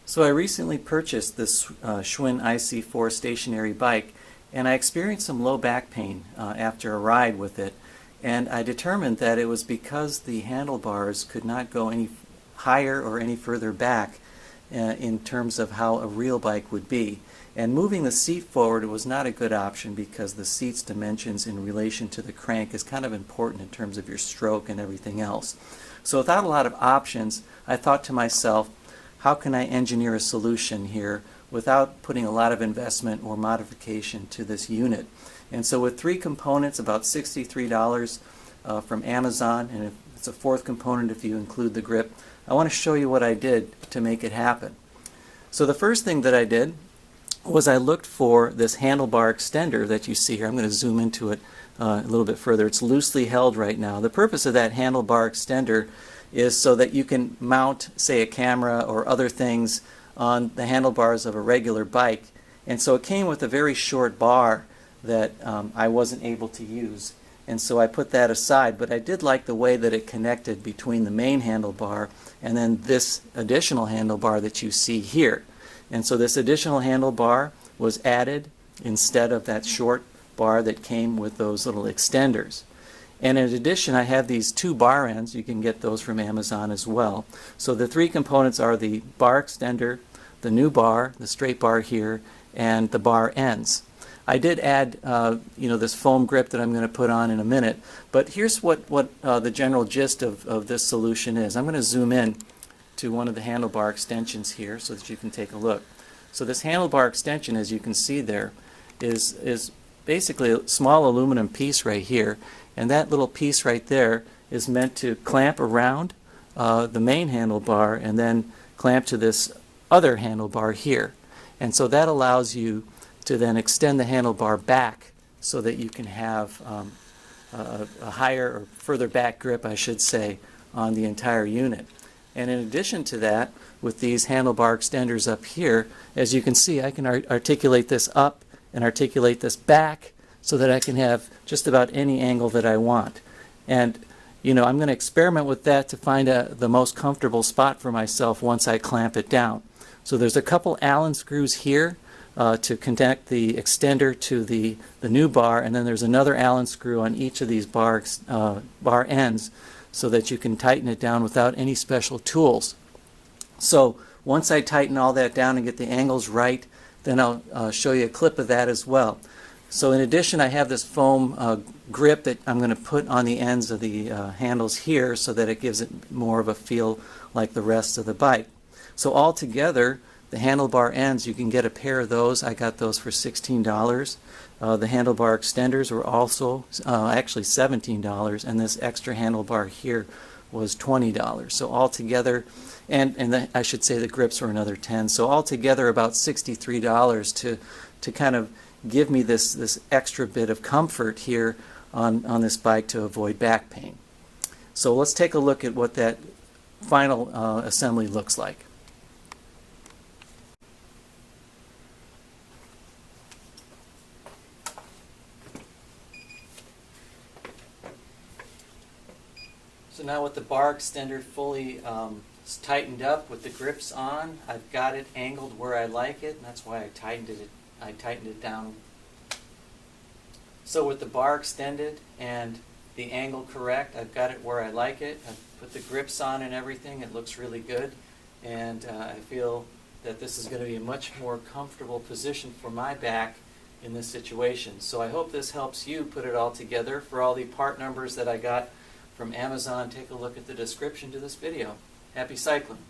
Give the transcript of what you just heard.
So I recently purchased this Schwinn IC4 stationary bike, and I experienced some low back pain after a ride with it, and I determined that it was because the handlebars could not go any higher or any further back in terms of how a real bike would be. And moving the seat forward was not a good option because the seat's dimensions in relation to the crank is kind of important in terms of your stroke and everything else. So without a lot of options, I thought to myself, how can I engineer a solution here without putting a lot of investment or modification to this unit? And so with three components, about $63 from Amazon, and it's a fourth component if you include the grip, I want to show you what I did to make it happen. So the first thing that I did was I looked for this handlebar extender that you see here. I'm going to zoom into it a little bit further. It's loosely held right now. The purpose of that handlebar extender is so that you can mount, say, a camera or other things on the handlebars of a regular bike. And so it came with a very short bar that I wasn't able to use. And so I put that aside, but I did like the way that it connected between the main handlebar and then this additional handlebar that you see here. And so this additional handlebar was added instead of that short bar that came with those little extenders. And in addition, I have these two bar ends. You can get those from Amazon as well. So the three components are the bar extender, the new bar, the straight bar here, and the bar ends. I did add this foam grip that I'm going to put on in a minute, but here's what the general gist of this solution is. I'm going to zoom in to one of the handlebar extensions here so that you can take a look. So this handlebar extension, as you can see there, is basically a small aluminum piece right here, and that little piece right there is meant to clamp around the main handlebar and then clamp to this other handlebar here. And so that allows you to then extend the handlebar back so that you can have a higher or further back grip, I should say, on the entire unit. And in addition to that, with these handlebar extenders up here, as you can see, I can articulate this up and articulate this back so that I can have just about any angle that I want. And I'm going to experiment with that to find the most comfortable spot for myself once I clamp it down. So there's a couple Allen screws here to connect the extender to the new bar, and then there's another Allen screw on each of these bar ends so that you can tighten it down without any special tools. So once I tighten all that down and get the angles right, then I'll show you a clip of that as well. So in addition, I have this foam grip that I'm going to put on the ends of the handles here so that it gives it more of a feel like the rest of the bike. So all together, the handlebar ends, you can get a pair of those. I got those for $16. The handlebar extenders were also actually $17, and this extra handlebar here was $20. So altogether, and I should say the grips were another $10. So altogether about $63 to kind of give me this extra bit of comfort here on this bike to avoid back pain. So let's take a look at what that final assembly looks like. So now with the bar extender fully tightened up with the grips on, I've got it angled where I like it, and that's why I tightened it down. So with the bar extended and the angle correct, I've got it where I like it. I've put the grips on and everything. It looks really good, and I feel that this is going to be a much more comfortable position for my back in this situation. So I hope this helps you put it all together. For all the part numbers that I got from Amazon, take a look at the description to this video. Happy cycling!